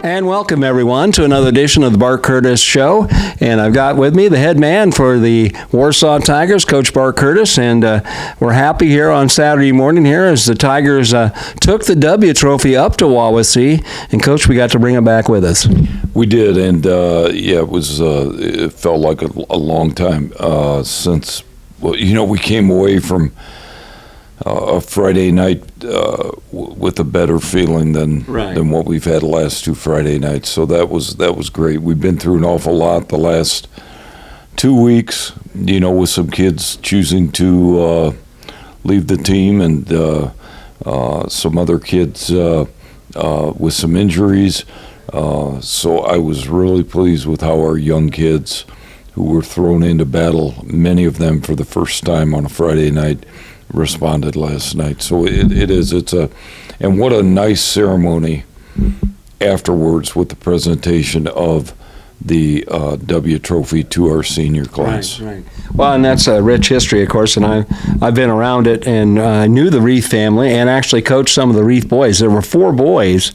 And welcome, everyone, to another edition of the Bart Curtis Show. And I've got with me the head man for the Warsaw Tigers, Coach Bart Curtis. And we're happy here on Saturday morning here as the Tigers took the W trophy up to Wawasee. And, Coach, we got to bring it back with us. We did, and, it was. It felt like a long time since, we came away from a Friday night with a better feeling than what we've had the last two Friday nights. So that was great. We've been through an awful lot the last 2 weeks, with some kids choosing to leave the team and some other kids with some injuries. So I was really pleased with how our young kids who were thrown into battle, many of them for the first time on a Friday night, responded last night. So and what a nice ceremony afterwards with the presentation of the W trophy to our senior class. Right. Well, and that's a rich history, of course, and I've been around it and I knew the Reith family and actually coached some of the Reith boys. There were 4 boys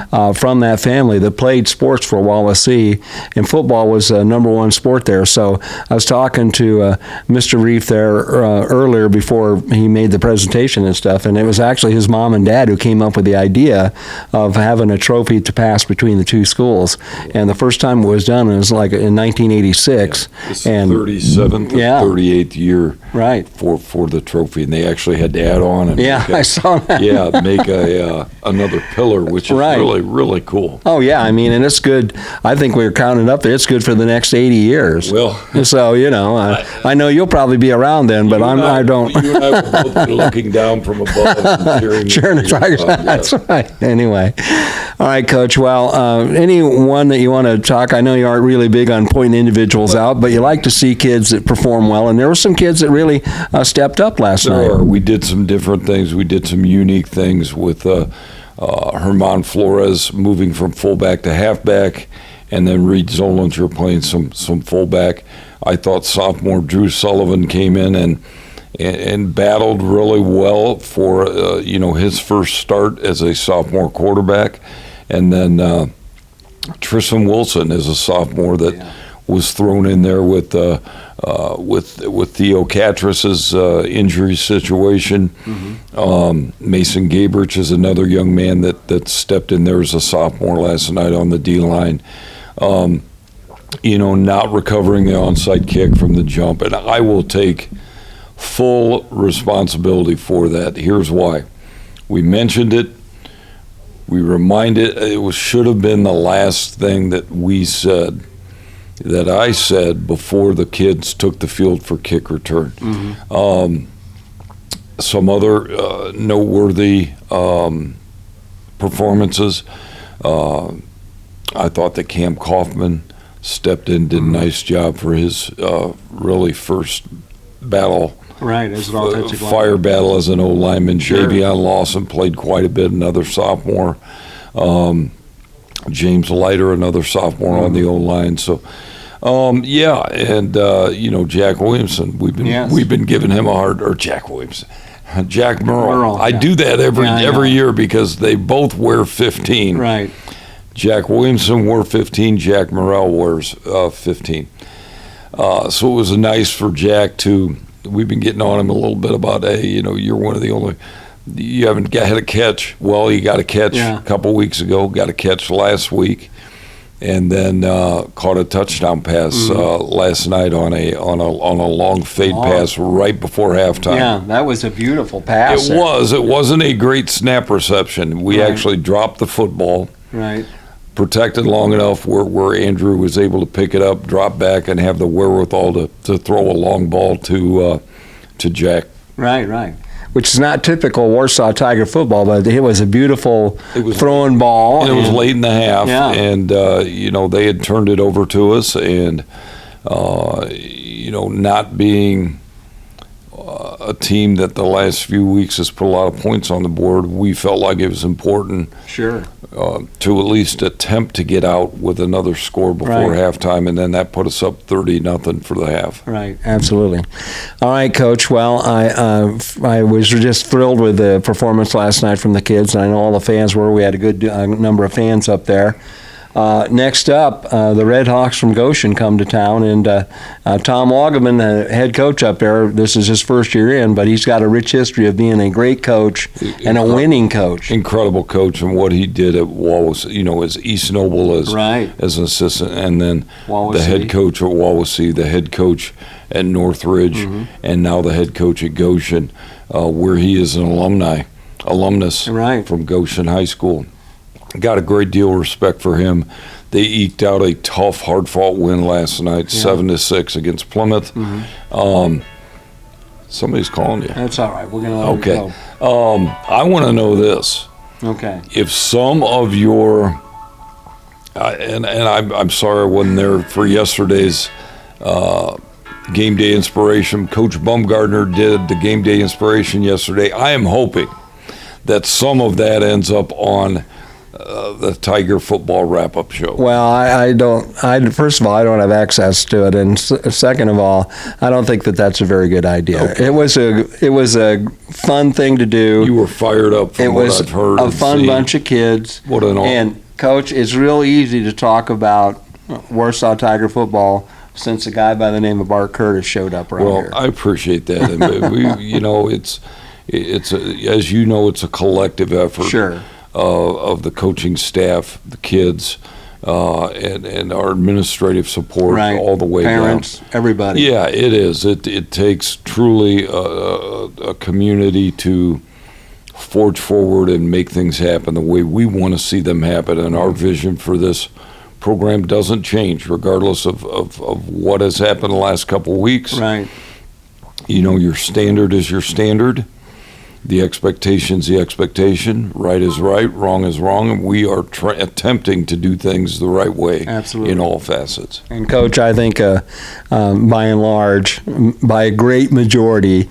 from that family that played sports for Wawasee, and football was the number one sport there. So I was talking to Mr. Reith there earlier before he made the presentation and stuff, and it was actually his mom and dad who came up with the idea of having a trophy to pass between the two schools. And the first time it was done, it was like in 1986. Yeah, this and 37th or 38th year for the trophy, and they actually had to add on and I saw that. make another pillar, which is really cool. Oh yeah, I mean, and it's good. I think we were counting up there. It's good for the next 80 years. Well, so I know you'll probably be around then, but I don't. You and I will both be looking down from above and cheering the Tigers. That's right. Anyway, all right, Coach. Well, anyone that you want to talk, I know you aren't really big on pointing individuals out, but you like to see kids that perform well, and there were some kids that really stepped up last night. We did some different things. We did some unique things with Herman Flores moving from fullback to halfback, and then Reed Zollinger playing some fullback. I thought sophomore Drew Sullivan came in and battled really well for his first start as a sophomore quarterback, and then Tristan Wilson is a sophomore that was thrown in there with Theo Catras's injury situation. Mm-hmm. Mason Gabrich is another young man that stepped in there as a sophomore last night on the D-line. Not recovering the onside kick from the jump, and I will take full responsibility for that. Here's why. We mentioned it. We reminded it should have been the last thing that I said before the kids took the field for kick return. Mm-hmm. Some other noteworthy performances. I thought that Cam Kaufman stepped in, did a nice job for his really first battle. Right, as an offensive fire battle as an old lineman. Sure. Javion Lawson played quite a bit, another sophomore. James Leiter, another sophomore on the old line. So, Jack Williamson. We've been giving him a hard, or Jack Williamson, Jack Merle. I do that every year because they both wear 15. Right. Jack Williamson wore 15. Jack Morrell wears 15. So it was nice for Jack to. We've been getting on him a little bit about, hey, you're one of the only. You haven't had a catch. Well, he got a catch a couple weeks ago. Got a catch last week, and then caught a touchdown pass last night on a long fade pass right before halftime. Yeah, that was a beautiful pass. It was. It wasn't a great snap reception. We actually dropped the football. Right. Protected long enough where Andrew was able to pick it up, drop back, and have the wherewithal to throw a long ball to Jack. Right. Which is not typical Warsaw Tiger football, but it was a beautiful throwing ball. And it was late in the half, and they had turned it over to us, and not being a team that the last few weeks has put a lot of points on the board, we felt like it was important to at least attempt to get out with another score before halftime, and then that put us up 30-0 for the half. Right, absolutely. All right, Coach. Well, I was just thrilled with the performance last night from the kids, and I know all the fans were. We had a good number of fans up there. Next up, the Red Hawks from Goshen come to town, and Tom Woggeman, the head coach up there, this is his first year in, but he's got a rich history of being a great coach and a winning coach. Incredible coach, and what he did at Wawasee, as East Noble as an assistant, and then Wawasee. The head coach at Wawasee, the head coach at Northridge, and now the head coach at Goshen, where he is an alumnus from Goshen High School. Got a great deal of respect for him. They eked out a tough, hard-fought win last night, 7-6 against Plymouth. Somebody's calling you. That's all right. We're going to let it go. I want to know this. Okay. If some of your and I'm sorry I wasn't there for yesterday's game day inspiration. Coach Bumgardner did the game day inspiration yesterday. I am hoping that some of that ends up on the Tiger football wrap-up show. Well, I don't. First of all, I don't have access to it, and second of all, I don't think that that's a very good idea. Okay. It was a fun thing to do. You were fired up from what I've heard. It was a fun bunch of kids. What an honor. And Coach, it's real easy to talk about Warsaw Tiger football since a guy by the name of Bart Curtis showed up around here. Well, I appreciate that. And we, it's as you know, it's a collective effort. Sure. Of the coaching staff, the kids, and our administrative support all the way Parents, down. everybody. Yeah, it is. It takes truly a community to forge forward and make things happen the way we want to see them happen. And our vision for this program doesn't change regardless of what has happened the last couple of weeks. Right. Your standard is your standard. The expectation's the expectation. Right is right, wrong is wrong, and we are attempting to do things the right way. Absolutely. In all facets. And Coach, I think by and large, by a great majority,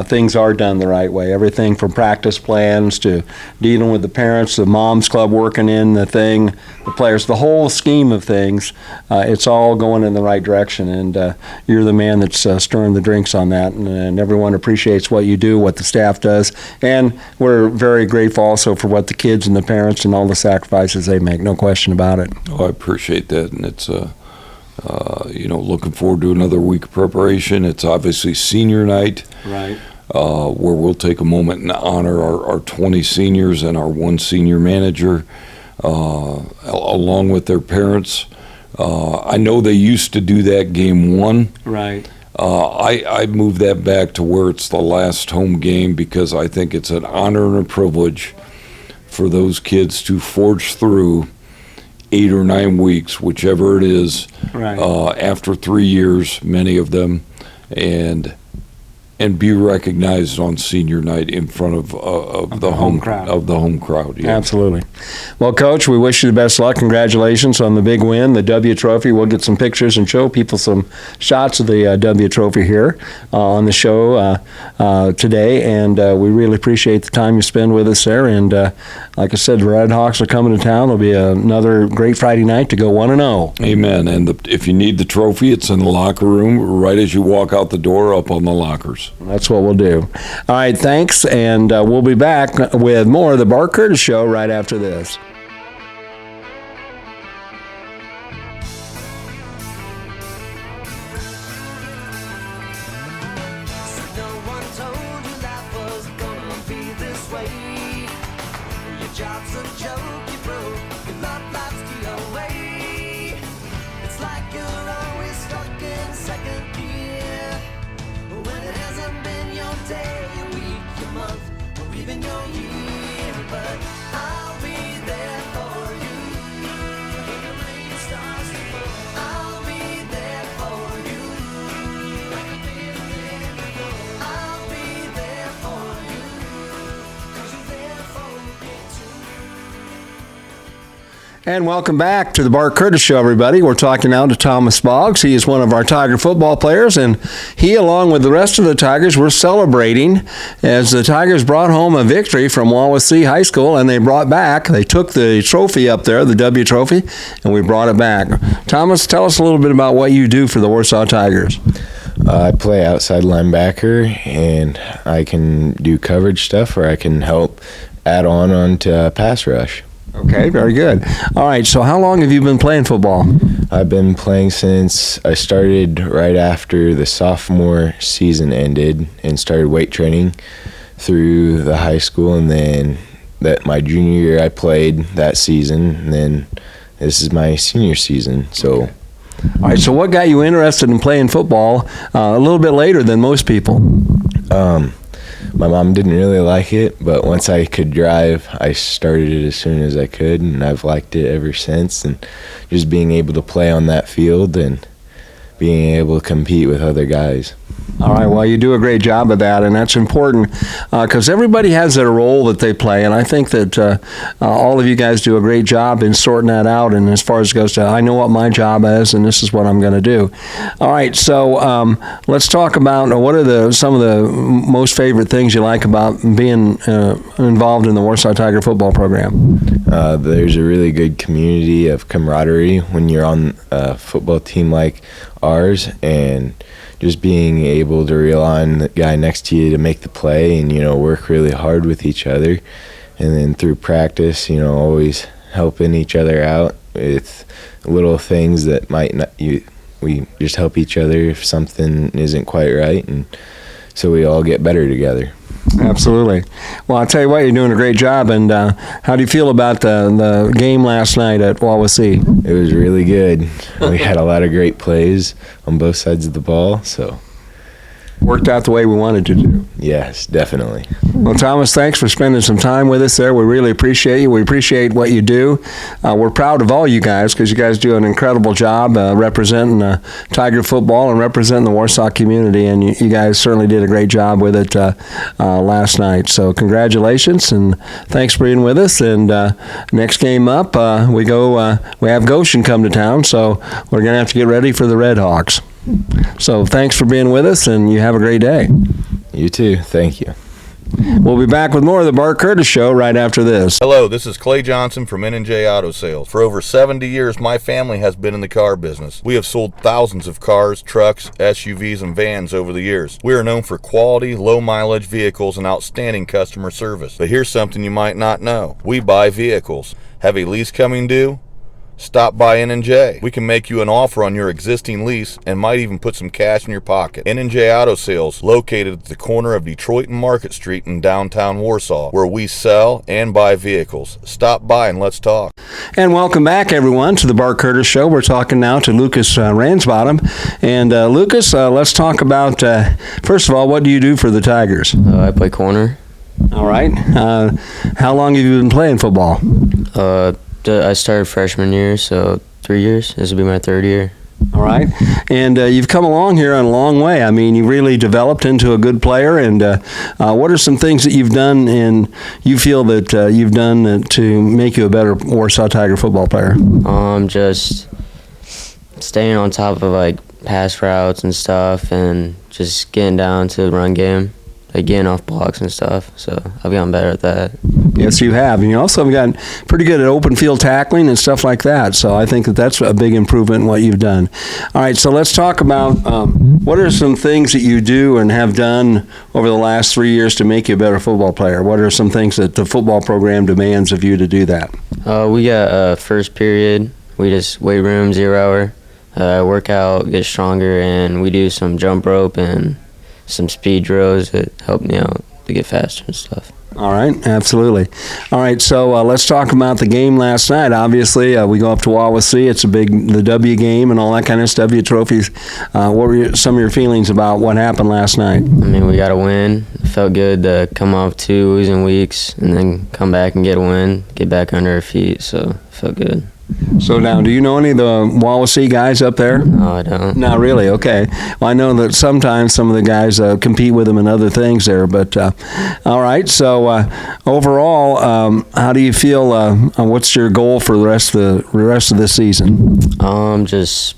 things are done the right way. Everything from practice plans to dealing with the parents, the moms club working in the thing, the players, the whole scheme of things, it's all going in the right direction. And you're the man that's stirring the drinks on that, and everyone appreciates what you do, what the staff does. And we're very grateful also for what the kids and the parents and all the sacrifices they make. No question about it. Oh, I appreciate that, and it's looking forward to another week of preparation. It's obviously senior night, right? Where we'll take a moment and honor our 20 seniors and our one senior manager, along with their parents. I know they used to do that game one, right? I moved that back to where it's the last home game because I think it's an honor and a privilege for those kids to forge through 8 or 9 weeks, whichever it is, after 3 years, many of them, and be recognized on senior night in front of the home crowd. Yeah. Absolutely. Well, Coach, we wish you the best luck. Congratulations on the big win, the W Trophy. We'll get some pictures and show people some shots of the W Trophy here on the show today, and we really appreciate the time you spend with us there. And like I said, the Red Hawks are coming to town. It'll be another great Friday night to go 1-0. Amen. And if you need the trophy, it's in the locker room right as you walk out the door, up on the lockers. That's what we'll do. All right, thanks, and we'll be back with more of the Bart Curtis Show right after this. And welcome back to the Bart Curtis Show, everybody. We're talking now to Thomas Boggs. He is one of our Tiger football players, and he, along with the rest of the Tigers, were celebrating as the Tigers brought home a victory from Wawasee High School, and they took the trophy up there, the W Trophy, and we brought it back. Thomas, tell us a little bit about what you do for the Warsaw Tigers. I play outside linebacker, and I can do coverage stuff, or I can help add on to pass rush. Okay, very good. All right, so how long have you been playing football? I've been playing since I started right after the sophomore season ended and started weight training through the high school, and then that my junior year I played that season, and then this is my senior season. So, All right, so what got you interested in playing football a little bit later than most people? my mom didn't really like it, but once I could drive, I started it as soon as I could, and I've liked it ever since. And just being able to play on that field and being able to compete with other guys. All right, well, you do a great job of that, and that's important because everybody has their role that they play, and I think that all of you guys do a great job in sorting that out. And as far as it goes to, I know what my job is, and this is what I'm going to do. All right, so let's talk about what are some of the most favorite things you like about being involved in the Warsaw Tiger football program. There's a really good community of camaraderie when you're on a football team like ours, and just being able to rely on the guy next to you to make the play and, work really hard with each other. And then through practice, always helping each other out with little things that might not, we just help each other if something isn't quite right. And so we all get better together. Absolutely. Well, I'll tell you what, you're doing a great job. And how do you feel about the game last night at Wawasee? It was really good. We had a lot of great plays on both sides of the ball, so. Worked out the way we wanted to do. Yes, definitely. Well, Thomas, thanks for spending some time with us there. We really appreciate you. We appreciate what you do. We're proud of all you guys because you guys do an incredible job representing Tiger football and representing the Warsaw community, and you guys certainly did a great job with it last night. So congratulations, and thanks for being with us. And next game up, we have Goshen come to town, so we're going to have to get ready for the Red Hawks. So thanks for being with us, and you have a great day. You too. Thank you. We'll be back with more of the Bart Curtis Show right after this. Hello, this is Clay Johnson from N&J Auto Sales. For over 70 years, my family has been in the car business. We have sold thousands of cars, trucks, SUVs, and vans over the years. We are known for quality, low-mileage vehicles and outstanding customer service. But here's something you might not know. We buy vehicles. Have a lease coming due? Stop by N&J. We can make you an offer on your existing lease and might even put some cash in your pocket. N&J Auto Sales, located at the corner of Detroit and Market Street in downtown Warsaw, where we sell and buy vehicles. Stop by and let's talk. And welcome back, everyone, to the Bart Curtis Show. We're talking now to Lucas RANSBOTTOM. And Lucas, let's talk about, first of all, what do you do for the Tigers? I play corner. All right. How long have you been playing football? I started freshman year, so 3 years. This will be my third year. All right. And you've come along here in a long way. I mean, you really developed into a good player. And what are some things that you've done and you feel that you've done to make you a better Warsaw Tiger football player? Just staying on top of, pass routes and stuff, and just getting down to the run game. Getting off blocks and stuff, so I've gotten better at that. Yes, you have. And you also have gotten pretty good at open field tackling and stuff like that, so I think that that's a big improvement in what you've done. All right, so let's talk about what are some things that you do and have done over the last 3 years to make you a better football player? What are some things that the football program demands of you to do that? We got first period. We just weight room, 0 hour, work out, get stronger, and we do some jump rope and some speed drills that help me out to get faster and stuff. All right, absolutely. All right, so let's talk about the game last night. Obviously, we go up to Wawasee. It's the W game and all that kind of stuff, W trophies. What were some of your feelings about what happened last night? I mean, we got a win. It felt good to come off 2 losing weeks and then come back and get a win, get back under our feet, so it felt good. So now, do you know any of the Wawasee guys up there? No, I don't. Not really, okay. Well, I know that sometimes some of the guys compete with them in other things there, but all right. So overall, how do you feel, what's your goal for the rest of this season? Just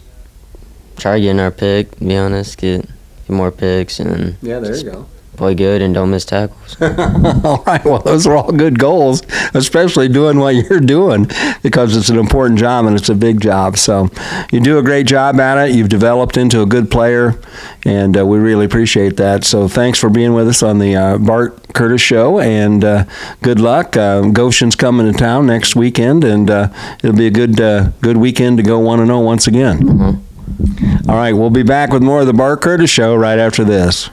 try getting our pick, to be honest, get more picks, and yeah, there you go. play good and don't miss tackles. All right, well, those are all good goals, especially doing what you're doing, because it's an important job and it's a big job. So you do a great job at it. You've developed into a good player, and we really appreciate that. So thanks for being with us on the Bart Curtis Show, and good luck. Goshen's coming to town next weekend, and it'll be a good weekend to go 1-0 once again. All right, we'll be back with more of the Bart Curtis Show right after this.